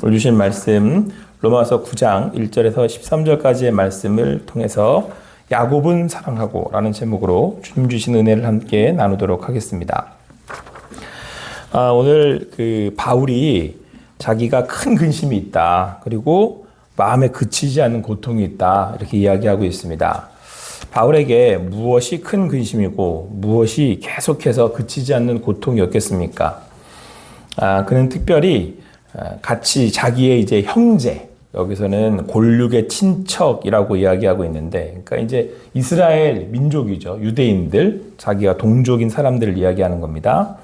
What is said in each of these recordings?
오늘 주신 말씀 로마서 9장 1절에서 13절까지의 말씀을 통해서 야곱은 사랑하고 라는 제목으로 주님 주신 은혜를 함께 나누도록 하겠습니다. 오늘 바울이 자기가 큰 근심이 있다. 그리고 마음에 그치지 않는 고통이 있다. 이렇게 이야기하고 있습니다. 바울에게 무엇이 큰 근심이고 무엇이 계속해서 그치지 않는 고통이었겠습니까? 그는 특별히 같이 자기의 이제 형제, 여기서는 골육의 친척이라고 이야기하고 있는데, 그러니까 이제 이스라엘 민족이죠. 유대인들, 자기가 동족인 사람들을 이야기하는 겁니다.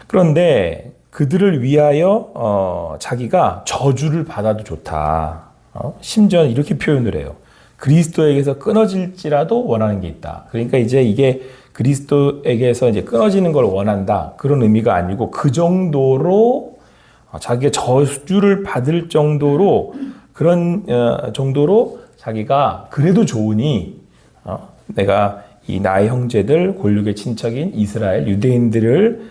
그런데 그들을 위하여 자기가 저주를 받아도 좋다. 심지어 이렇게 표현을 해요. 그리스도에게서 끊어질지라도 원하는 게 있다. 그러니까 이제 이게 그리스도에게서 이제 끊어지는 걸 원한다. 그런 의미가 아니고 그 정도로 자기가 저주를 받을 정도로 그런 정도로 자기가 그래도 좋으니 내가 이 나의 형제들 골육의 친척인 이스라엘 유대인들을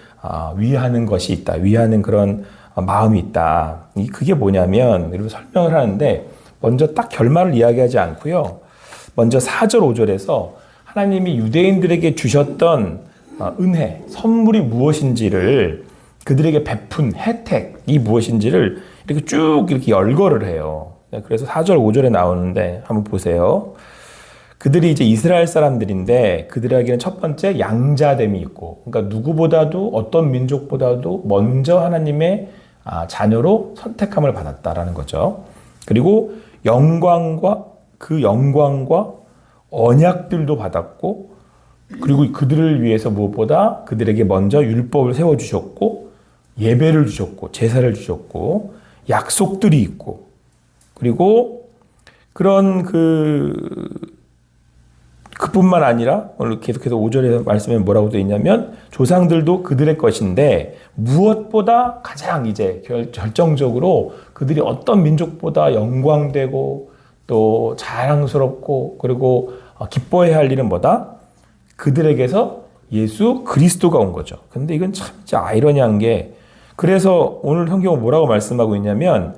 위하는 것이 있다. 위하는 그런 마음이 있다. 그게 뭐냐면 이렇게 설명을 하는데 먼저 딱 결말을 이야기하지 않고요. 먼저 4절 5절에서 하나님이 유대인들에게 주셨던 은혜, 선물이 무엇인지를 그들에게 베푼 혜택이 무엇인지를 이렇게 쭉 이렇게 열거를 해요. 그래서 4절 5절에 나오는데 한번 보세요. 그들이 이제 이스라엘 사람들인데 그들에게는 첫 번째 양자됨이 있고, 그러니까 누구보다도 어떤 민족보다도 먼저 하나님의 자녀로 선택함을 받았다라는 거죠. 그리고 그 영광과 언약들도 받았고, 그리고 그들을 위해서 무엇보다 그들에게 먼저 율법을 세워주셨고, 예배를 주셨고, 제사를 주셨고, 약속들이 있고, 그리고 그런 그뿐만 아니라 오늘 계속해서 5절의 말씀에 뭐라고 되어 있냐면 조상들도 그들의 것인데 무엇보다 가장 이제 결정적으로 그들이 어떤 민족보다 영광되고 또 자랑스럽고 그리고 기뻐해야 할 일은 뭐다? 그들에게서 예수 그리스도가 온 거죠. 근데 이건 참 진짜 아이러니한 게, 그래서 오늘 성경은 뭐라고 말씀하고 있냐면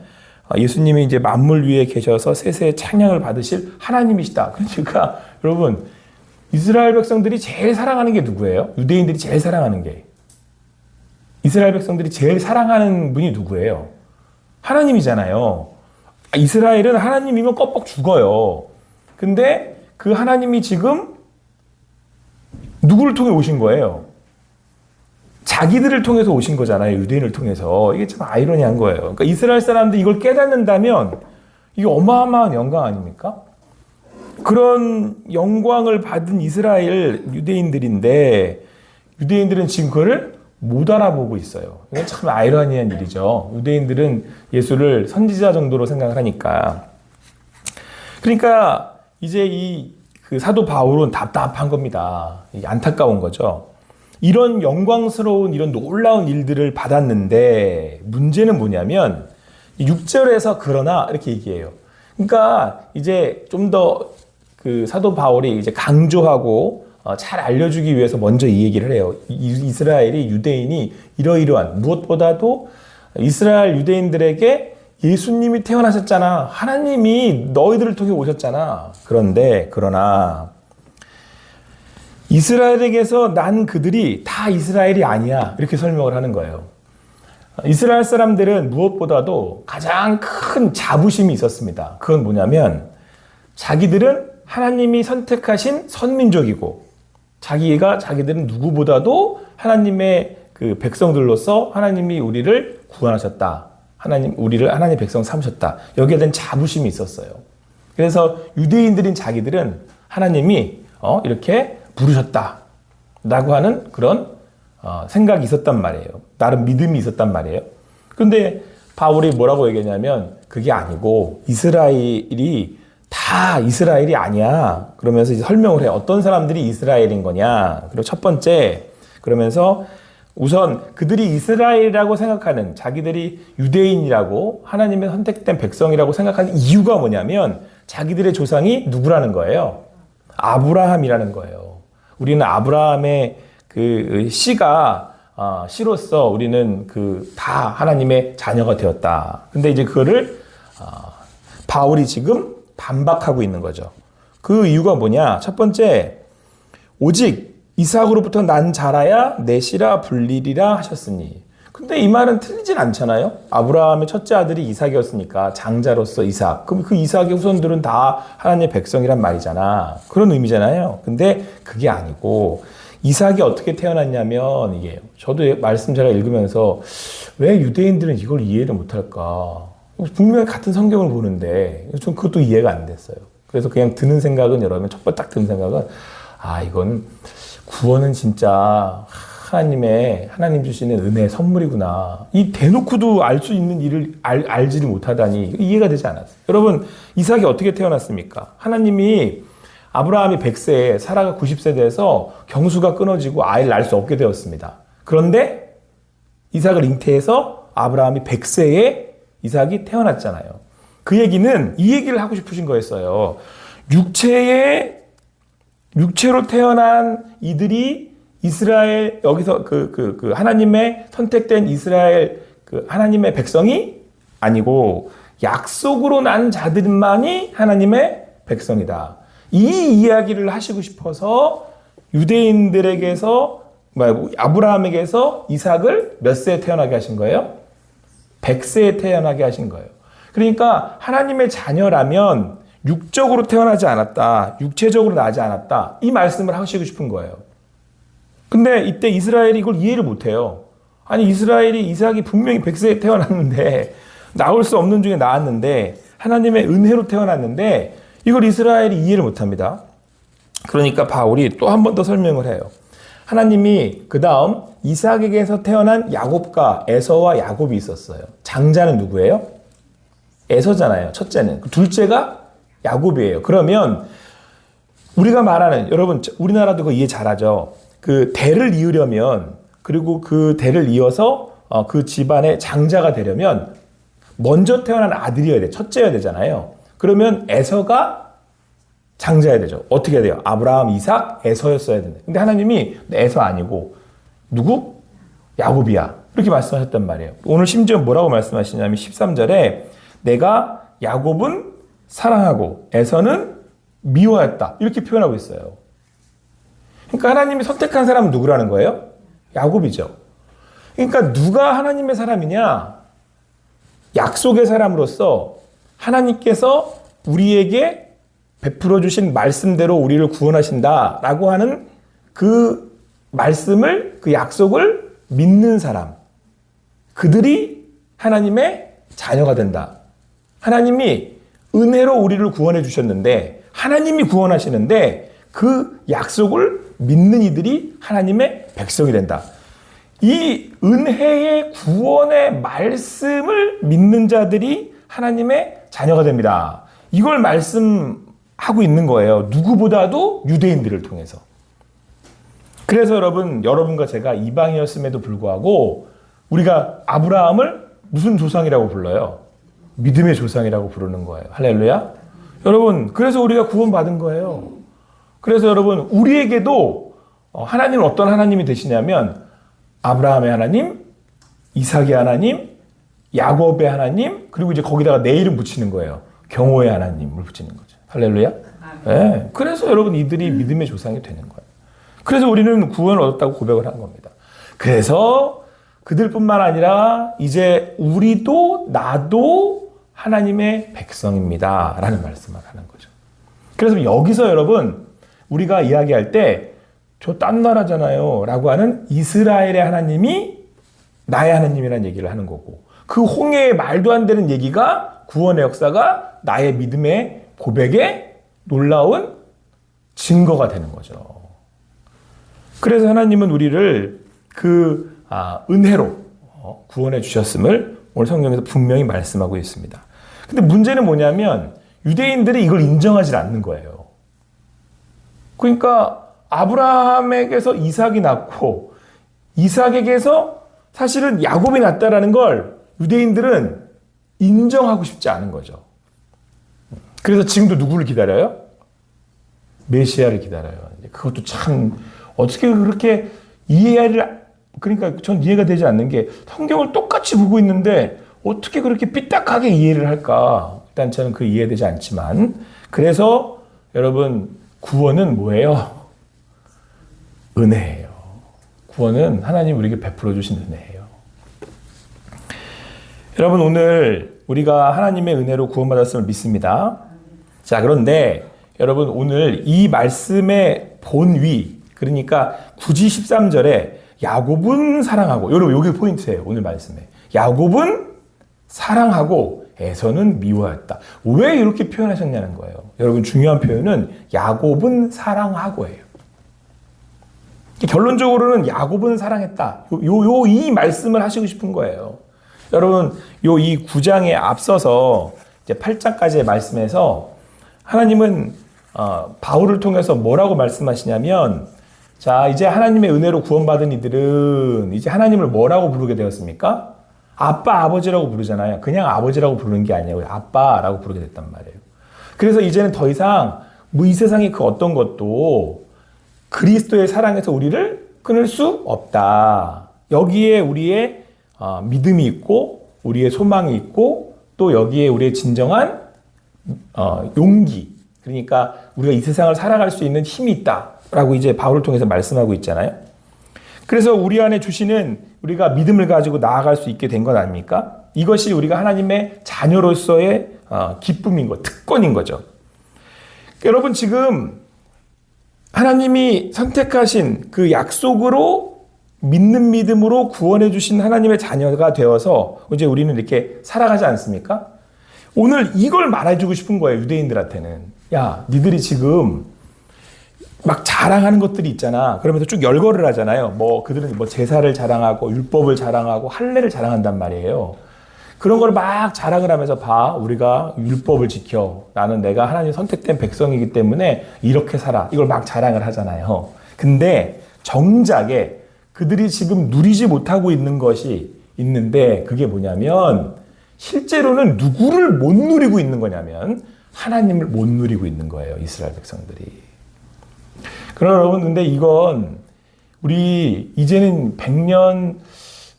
예수님이 이제 만물 위에 계셔서 세세의 찬양을 받으실 하나님이시다. 그러니까 여러분, 이스라엘 백성들이 제일 사랑하는 게 누구예요? 유대인들이 제일 사랑하는 게, 이스라엘 백성들이 제일 사랑하는 분이 누구예요? 하나님이잖아요. 이스라엘은 하나님이면 껌뻑 죽어요. 근데 그 하나님이 지금 누구를 통해 오신 거예요? 자기들을 통해서 오신 거잖아요. 유대인을 통해서. 이게 참 아이러니한 거예요. 그러니까 이스라엘 사람들이 이걸 깨닫는다면 이게 어마어마한 영광 아닙니까? 그런 영광을 받은 이스라엘 유대인들인데 유대인들은 지금 그거를 못 알아보고 있어요. 이건 참 아이러니한 일이죠. 유대인들은 예수를 선지자 정도로 생각을 하니까. 그러니까 이제 그 사도 바울은 답답한 겁니다. 안타까운 거죠. 이런 영광스러운 이런 놀라운 일들을 받았는데 문제는 뭐냐면 6절에서 그러나 이렇게 얘기해요. 그러니까 이제 좀 더 그 사도 바울이 이제 강조하고 잘 알려주기 위해서 먼저 이 얘기를 해요. 이스라엘이 유대인이 이러이러한, 무엇보다도 이스라엘 유대인들에게 예수님이 태어나셨잖아. 하나님이 너희들을 통해 오셨잖아. 그러나 이스라엘에게서 난 그들이 다 이스라엘이 아니야. 이렇게 설명을 하는 거예요. 이스라엘 사람들은 무엇보다도 가장 큰 자부심이 있었습니다. 그건 뭐냐면 자기들은 하나님이 선택하신 선민족이고 자기들은 누구보다도 하나님의 그 백성들로서 하나님이 우리를 구원하셨다. 우리를 하나님의 백성 삼으셨다. 여기에 대한 자부심이 있었어요. 그래서 유대인들인 자기들은 하나님이 이렇게 부르셨다 라고 하는 그런 생각이 있었단 말이에요. 나름 믿음이 있었단 말이에요. 그런데 바울이 뭐라고 얘기하냐면 그게 아니고 이스라엘이 다 이스라엘이 아니야. 그러면서 이제 설명을 해요. 어떤 사람들이 이스라엘인 거냐. 그리고 첫 번째, 그러면서 우선 그들이 이스라엘이라고 생각하는, 자기들이 유대인이라고 하나님의 선택된 백성이라고 생각하는 이유가 뭐냐면 자기들의 조상이 누구라는 거예요? 아브라함이라는 거예요. 우리는 아브라함의 그 씨가 씨로서 우리는 다 하나님의 자녀가 되었다. 근데 이제 그거를 바울이 지금 반박하고 있는 거죠. 그 이유가 뭐냐? 첫 번째, 오직 이삭으로부터 난 자라야 내 씨라 불리리라 하셨으니. 근데 이 말은 틀리진 않잖아요. 아브라함의 첫째 아들이 이삭이었으니까 장자로서 이삭. 그럼 그 이삭의 후손들은 다 하나님의 백성이란 말이잖아. 그런 의미잖아요. 근데 그게 아니고 이삭이 어떻게 태어났냐면 이게 저도 말씀 제가 읽으면서 왜 유대인들은 이걸 이해를 못할까? 분명히 같은 성경을 보는데 좀 그것도 이해가 안 됐어요. 그래서 그냥 드는 생각은 여러분 첫 번째 딱 드는 생각은 이건 구원은 진짜 하나님 주시는 은혜의 선물이구나. 이 대놓고도 알 수 있는 일을 알지를 못하다니 이해가 되지 않았어요. 여러분, 이삭이 어떻게 태어났습니까? 하나님이 아브라함이 100세에 사라가 90세 돼서 경수가 끊어지고 아이를 낳을 수 없게 되었습니다. 그런데 이삭을 잉태해서 아브라함이 100세에 이삭이 태어났잖아요. 그 얘기는 이 얘기를 하고 싶으신 거였어요. 육체로 태어난 이들이 이스라엘, 여기서 하나님의 선택된 이스라엘, 하나님의 백성이 아니고 약속으로 난 자들만이 하나님의 백성이다. 이 이야기를 하시고 싶어서 유대인들에게서, 아브라함에게서 이삭을 몇 세에 태어나게 하신 거예요? 100세에 태어나게 하신 거예요. 그러니까 하나님의 자녀라면 육적으로 태어나지 않았다. 육체적으로 나지 않았다. 이 말씀을 하시고 싶은 거예요. 근데 이때 이스라엘이 이걸 이해를 못해요. 아니 이삭이 분명히 100세에 태어났는데 나올 수 없는 중에 나왔는데 하나님의 은혜로 태어났는데 이걸 이스라엘이 이해를 못합니다. 그러니까 바울이 또 한 번 더 설명을 해요. 하나님이 그 다음 이삭에게서 태어난 야곱과 에서와 야곱이 있었어요. 장자는 누구예요? 에서잖아요. 첫째는. 둘째가 야곱이에요. 그러면 우리가 말하는, 여러분 우리나라도 그거 이해 잘하죠. 그 대를 이으려면, 그리고 그 대를 이어서 그 집안의 장자가 되려면 먼저 태어난 아들이어야 돼. 첫째여야 되잖아요. 그러면 에서가 장자여야 되죠. 어떻게 해야 돼요? 아브라함, 이삭, 에서였어야 되는데. 근데 하나님이 에서 아니고 누구? 야곱이야. 이렇게 말씀하셨단 말이에요. 오늘 심지어 뭐라고 말씀하시냐면 13절에 내가 야곱은 사랑하고 에서는 미워했다. 이렇게 표현하고 있어요. 그러니까 하나님이 선택한 사람은 누구라는 거예요? 야곱이죠. 그러니까 누가 하나님의 사람이냐? 약속의 사람으로서 하나님께서 우리에게 베풀어 주신 말씀대로 우리를 구원하신다라고 하는 그 말씀을, 그 약속을 믿는 사람. 그들이 하나님의 자녀가 된다. 하나님이 은혜로 우리를 구원해 주셨는데 하나님이 구원하시는데 그 약속을 믿는 이들이 하나님의 백성이 된다. 이 은혜의 구원의 말씀을 믿는 자들이 하나님의 자녀가 됩니다. 이걸 말씀하고 있는 거예요. 누구보다도 유대인들을 통해서. 그래서 여러분과 제가 이방이었음에도 불구하고 우리가 아브라함을 무슨 조상이라고 불러요? 믿음의 조상이라고 부르는 거예요. 할렐루야. 여러분, 그래서 우리가 구원받은 거예요. 그래서 여러분, 우리에게도 하나님은 어떤 하나님이 되시냐면 아브라함의 하나님, 이삭의 하나님, 야곱의 하나님, 그리고 이제 거기다가 내 이름 붙이는 거예요. 경호의 하나님을 붙이는 거죠. 할렐루야. 네. 그래서 여러분, 이들이 믿음의 조상이 되는 거예요. 그래서 우리는 구원을 얻었다고 고백을 한 겁니다. 그래서 그들뿐만 아니라 이제 우리도 나도 하나님의 백성입니다. 라는 말씀을 하는 거죠. 그래서 여기서 여러분, 우리가 이야기할 때 저 딴 나라잖아요 라고 하는 이스라엘의 하나님이 나의 하나님이라는 얘기를 하는 거고, 그 홍해의 말도 안 되는 얘기가 구원의 역사가 나의 믿음의 고백에 놀라운 증거가 되는 거죠. 그래서 하나님은 우리를 그 은혜로 구원해 주셨음을 오늘 성경에서 분명히 말씀하고 있습니다. 근데 문제는 뭐냐면 유대인들이 이걸 인정하지 않는 거예요. 그러니까 아브라함에게서 이삭이 낳고 이삭에게서 사실은 야곱이 낳았다라는 걸 유대인들은 인정하고 싶지 않은 거죠. 그래서 지금도 누구를 기다려요? 메시아를 기다려요. 그것도 참 어떻게 그렇게 이해를 그러니까 전 이해가 되지 않는 게 성경을 똑같이 보고 있는데 어떻게 그렇게 삐딱하게 이해를 할까? 일단 저는 그 이해되지 않지만 그래서 여러분 구원은 뭐예요? 은혜예요. 구원은 하나님 우리에게 베풀어 주신 은혜예요. 여러분 오늘 우리가 하나님의 은혜로 구원받았음을 믿습니다. 자, 그런데 여러분 오늘 이 말씀의 본위, 그러니까 굳이 13절에 야곱은 사랑하고, 여러분 여기 포인트예요. 오늘 말씀에. 야곱은 사랑하고 에서는 미워했다. 왜 이렇게 표현하셨냐는 거예요. 여러분 중요한 표현은 야곱은 사랑하고예요. 결론적으로는 야곱은 사랑했다. 이 말씀을 하시고 싶은 거예요. 여러분 이 9장에 앞서서 이제 8장까지의 말씀에서 하나님은 바울을 통해서 뭐라고 말씀하시냐면, 자, 이제 하나님의 은혜로 구원받은 이들은 이제 하나님을 뭐라고 부르게 되었습니까? 아빠, 아버지라고 부르잖아요. 그냥 아버지라고 부르는 게 아니에요. 아빠라고 부르게 됐단 말이에요. 그래서 이제는 더 이상 뭐 이 세상의 그 어떤 것도 그리스도의 사랑에서 우리를 끊을 수 없다. 여기에 우리의 믿음이 있고 우리의 소망이 있고 또 여기에 우리의 진정한 용기, 그러니까 우리가 이 세상을 살아갈 수 있는 힘이 있다라고 이제 바울을 통해서 말씀하고 있잖아요. 그래서 우리 안에 주시는 우리가 믿음을 가지고 나아갈 수 있게 된 것 아닙니까? 이것이 우리가 하나님의 자녀로서의 기쁨인 것, 특권인 거죠. 여러분 지금 하나님이 선택하신 그 약속으로 믿는 믿음으로 구원해 주신 하나님의 자녀가 되어서 이제 우리는 이렇게 살아가지 않습니까? 오늘 이걸 말해주고 싶은 거예요. 유대인들한테는. 야, 니들이 지금 막 자랑하는 것들이 있잖아. 그러면서 쭉 열거를 하잖아요. 뭐 그들은 뭐 제사를 자랑하고 율법을 자랑하고 할례를 자랑한단 말이에요. 그런 걸 막 자랑을 하면서 봐, 우리가 율법을 지켜. 나는 내가 하나님 선택된 백성이기 때문에 이렇게 살아. 이걸 막 자랑을 하잖아요. 근데 정작에 그들이 지금 누리지 못하고 있는 것이 있는데 그게 뭐냐면 실제로는 누구를 못 누리고 있는 거냐면 하나님을 못 누리고 있는 거예요. 이스라엘 백성들이. 그러나 여러분 근데 이건 우리 이제는 100년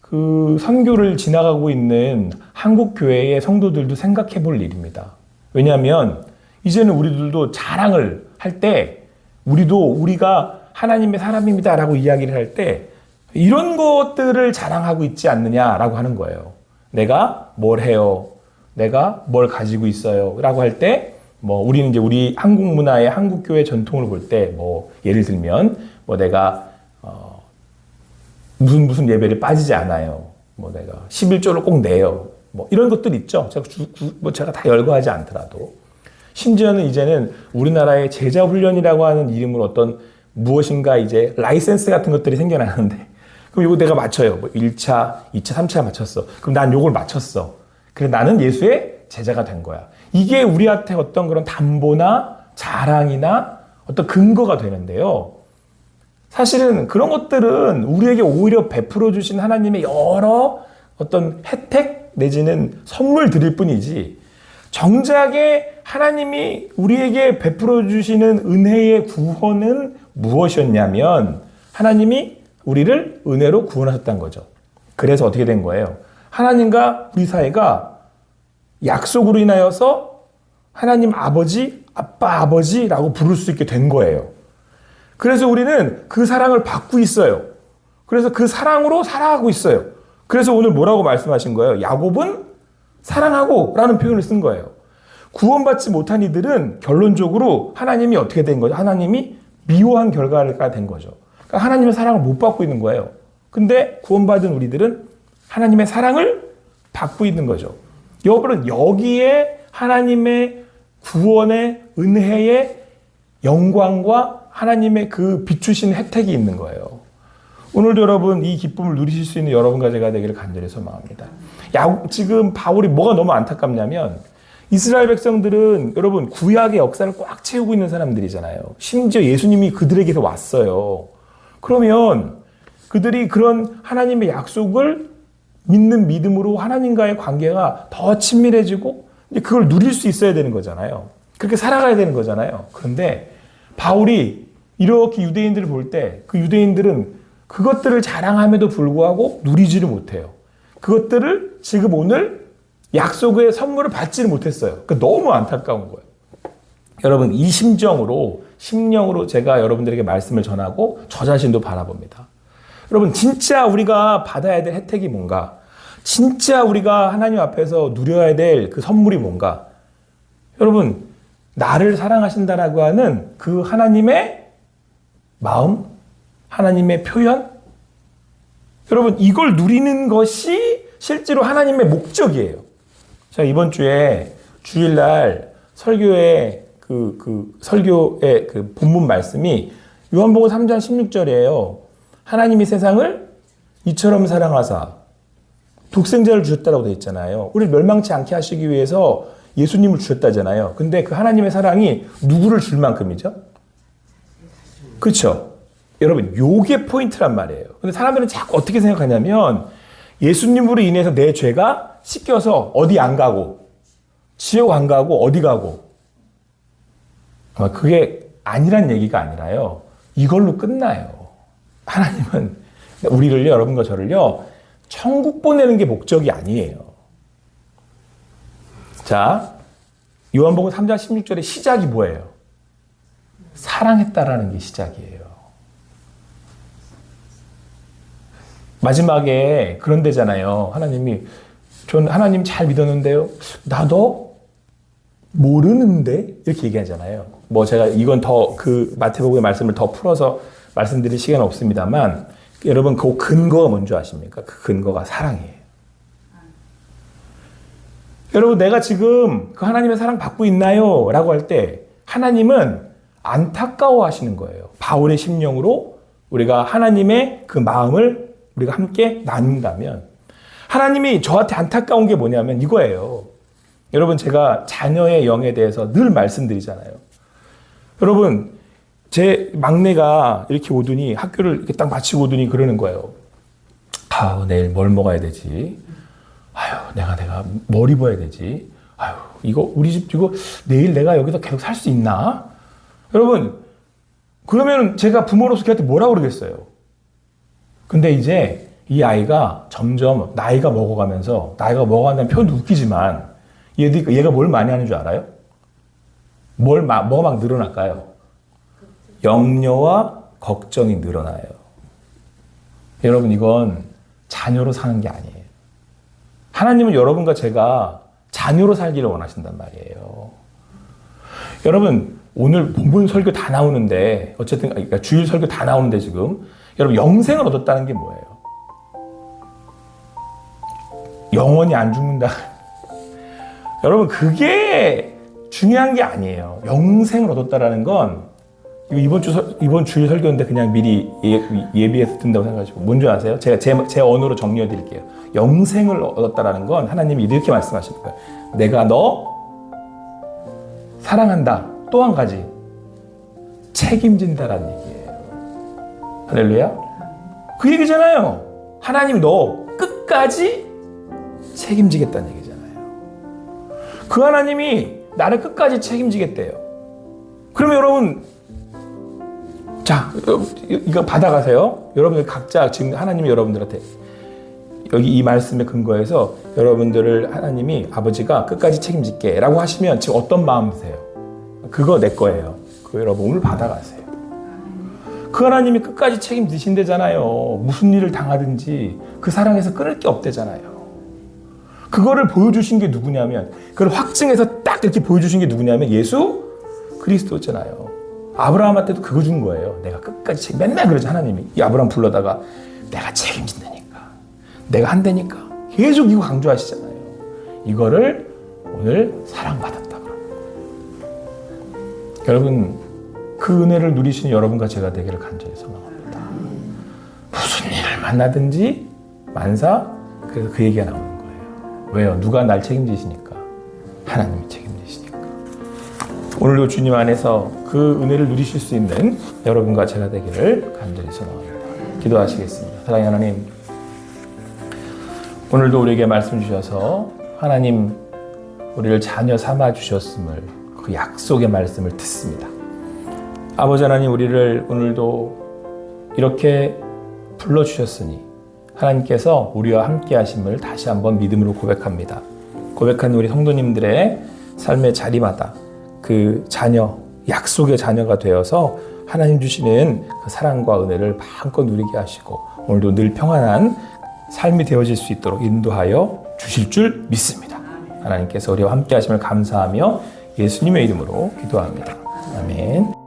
그 선교를 지나가고 있는 한국 교회의 성도들도 생각해 볼 일입니다. 왜냐하면 이제는 우리들도 자랑을 할 때 우리가 하나님의 사람입니다라고 이야기를 할 때 이런 것들을 자랑하고 있지 않느냐라고 하는 거예요. 내가 뭘 해요? 내가 뭘 가지고 있어요? 라고 할 때, 뭐, 우리는 이제 우리 한국 문화의 한국 교회 전통을 볼 때, 뭐, 예를 들면, 뭐, 내가, 무슨 예배를 빠지지 않아요. 뭐, 내가 11조를 꼭 내요. 뭐, 이런 것들 있죠. 제가 다 열거하지 않더라도. 심지어는 이제는 우리나라의 제자훈련이라고 하는 이름으로 어떤 무엇인가 이제 라이센스 같은 것들이 생겨나는데, 그럼 이거 내가 맞춰요. 뭐 1차, 2차, 3차 맞췄어. 그럼 난 요걸 맞췄어. 그래 나는 예수의 제자가 된 거야. 이게 우리한테 어떤 그런 담보나 자랑이나 어떤 근거가 되는데요. 사실은 그런 것들은 우리에게 오히려 베풀어 주신 하나님의 여러 어떤 혜택 내지는 선물 드릴 뿐이지 정작에 하나님이 우리에게 베풀어 주시는 은혜의 구원은 무엇이었냐면 하나님이 우리를 은혜로 구원하셨다는 거죠. 그래서 어떻게 된 거예요? 하나님과 우리 사이가 약속으로 인하여서 하나님 아버지, 아빠 아버지라고 부를 수 있게 된 거예요. 그래서 우리는 그 사랑을 받고 있어요. 그래서 그 사랑으로 살아가고 있어요. 그래서 오늘 뭐라고 말씀하신 거예요? 야곱은 사랑하고 라는 표현을 쓴 거예요. 구원받지 못한 이들은 결론적으로 하나님이 어떻게 된 거죠? 하나님이 미워한 결과가 된 거죠. 그러니까 하나님의 사랑을 못 받고 있는 거예요. 근데 구원받은 우리들은 하나님의 사랑을 받고 있는 거죠. 여러분 여기에 하나님의 구원의 은혜의 영광과 하나님의 그 비추신 혜택이 있는 거예요. 오늘도 여러분 이 기쁨을 누리실 수 있는 여러분과 제가 되기를 간절히 소망합니다. 지금 바울이 뭐가 너무 안타깝냐면 이스라엘 백성들은 여러분 구약의 역사를 꽉 채우고 있는 사람들이잖아요. 심지어 예수님이 그들에게서 왔어요. 그러면 그들이 그런 하나님의 약속을 믿는 믿음으로 하나님과의 관계가 더 친밀해지고 이제 그걸 누릴 수 있어야 되는 거잖아요. 그렇게 살아가야 되는 거잖아요. 그런데 바울이 이렇게 유대인들을 볼 때 그 유대인들은 그것들을 자랑함에도 불구하고 누리지를 못해요. 그것들을 지금 오늘 약속의 선물을 받지를 못했어요. 그러니까 너무 안타까운 거예요. 여러분, 이 심령으로 제가 여러분들에게 말씀을 전하고 저 자신도 바라봅니다. 여러분, 진짜 우리가 받아야 될 혜택이 뭔가? 진짜 우리가 하나님 앞에서 누려야 될 그 선물이 뭔가? 여러분, 나를 사랑하신다라고 하는 그 하나님의 마음, 하나님의 표현? 여러분, 이걸 누리는 것이 실제로 하나님의 목적이에요. 자, 이번 주에 주일날 설교의 설교의 그 본문 말씀이 요한복음 3장 16절이에요. 하나님이 세상을 이처럼 사랑하사 독생자를 주셨다라고 되어 있잖아요. 우리를 멸망치 않게 하시기 위해서 예수님을 주셨다잖아요. 근데 그 하나님의 사랑이 누구를 줄 만큼이죠? 그렇죠? 여러분, 요게 포인트란 말이에요. 근데 사람들은 자꾸 어떻게 생각하냐면 예수님으로 인해서 내 죄가 씻겨서 어디 안 가고 지옥 안 가고 어디 가고 그게 아니란 얘기가 아니라요. 이걸로 끝나요. 하나님은 우리를요, 여러분과 저를요, 천국 보내는 게 목적이 아니에요. 자, 요한복음 3장 16절의 시작이 뭐예요? 사랑했다라는 게 시작이에요. 마지막에 그런 데잖아요. 하나님이, 전 하나님 잘 믿었는데요. 나도 모르는데? 이렇게 얘기하잖아요. 뭐 제가 이건 더 그 마태복음의 말씀을 더 풀어서 말씀드릴 시간은 없습니다만, 여러분 그 근거가 뭔지 아십니까? 그 근거가 사랑이에요. 여러분, 내가 지금 그 하나님의 사랑 받고 있나요? 라고 할 때 하나님은 안타까워 하시는 거예요. 바울의 심령으로 우리가 하나님의 그 마음을 우리가 함께 나눈다면, 하나님이 저한테 안타까운 게 뭐냐면 이거예요. 여러분, 제가 자녀의 영에 대해서 늘 말씀드리잖아요. 여러분, 제 막내가 이렇게 오더니, 학교를 이렇게 딱 마치고 오더니 그러는 거예요. 내일 뭘 먹어야 되지? 내가 뭘 입어야 되지? 이거 우리 집 이거 내일 내가 여기서 계속 살 수 있나? 여러분, 그러면 제가 부모로서 걔한테 뭐라고 그러겠어요? 근데 이제 이 아이가 점점 나이가 먹어간다는 표현도 웃기지만 얘가 뭘 많이 하는 줄 알아요? 뭐 막 늘어날까요? 염려와 걱정이 늘어나요. 여러분, 이건 자녀로 사는 게 아니에요. 하나님은 여러분과 제가 자녀로 살기를 원하신단 말이에요. 여러분, 오늘 본문 설교 다 나오는데, 어쨌든 그러니까 주일 설교 다 나오는데 지금 여러분, 영생을 얻었다는 게 뭐예요? 영원히 안 죽는다. 여러분, 그게 중요한 게 아니에요. 영생을 얻었다라는 건, 이번 주일 설교인데 그냥 미리 예비해서 든다고 생각하시고, 뭔지 아세요? 제가 제 언어로 정리해 드릴게요. 영생을 얻었다라는 건 하나님이 이렇게 말씀하시는 거예요. 내가 너 사랑한다. 또 한 가지, 책임진다라는 얘기예요. 할렐루야? 그 얘기잖아요. 하나님이 너 끝까지 책임지겠다는 얘기잖아요. 그 하나님이 나를 끝까지 책임지겠대요. 그러면 여러분, 자, 이거 받아가세요. 여러분들 각자 지금 하나님이 여러분들한테 여기 이 말씀에 근거해서 여러분들을 하나님이 아버지가 끝까지 책임질게 라고 하시면 지금 어떤 마음 드세요? 그거 내 거예요. 그거 여러분 오늘 받아가세요. 그 하나님이 끝까지 책임지신대잖아요. 무슨 일을 당하든지 그 사랑에서 끊을 게 없대잖아요. 그거를 보여주신 게 누구냐면, 그걸 확증해서 딱 이렇게 보여주신 게 누구냐면 예수 그리스도잖아요. 아브라함한테도 그거 준 거예요. 내가 끝까지 맨날 그러지, 하나님이. 이 아브라함 불러다가 내가 책임진다니까, 내가 한다니까 계속 이거 강조하시잖아요. 이거를 오늘 사랑받았다 그러는 거예요. 여러분, 그 은혜를 누리시는 여러분과 제가 되기를 간절히 소망합니다. 무슨 일을 만나든지 만사, 그래서 그 얘기가 나오는 거예요. 왜요? 누가 날 책임지시니까? 하나님이 책임지시니까. 오늘도 주님 안에서 그 은혜를 누리실 수 있는 여러분과 제가 되기를 간절히 소망합니다. 기도하시겠습니다. 사랑하는 하나님, 오늘도 우리에게 말씀 주셔서 하나님 우리를 자녀 삼아 주셨음을, 그 약속의 말씀을 듣습니다. 아버지 하나님, 우리를 오늘도 이렇게 불러주셨으니 하나님께서 우리와 함께 하심을 다시 한번 믿음으로 고백합니다. 고백하는 우리 성도님들의 삶의 자리마다 그 자녀, 약속의 자녀가 되어서 하나님 주시는 그 사랑과 은혜를 마음껏 누리게 하시고 오늘도 늘 평안한 삶이 되어질 수 있도록 인도하여 주실 줄 믿습니다. 하나님께서 우리와 함께 하심을 감사하며 예수님의 이름으로 기도합니다. 아멘.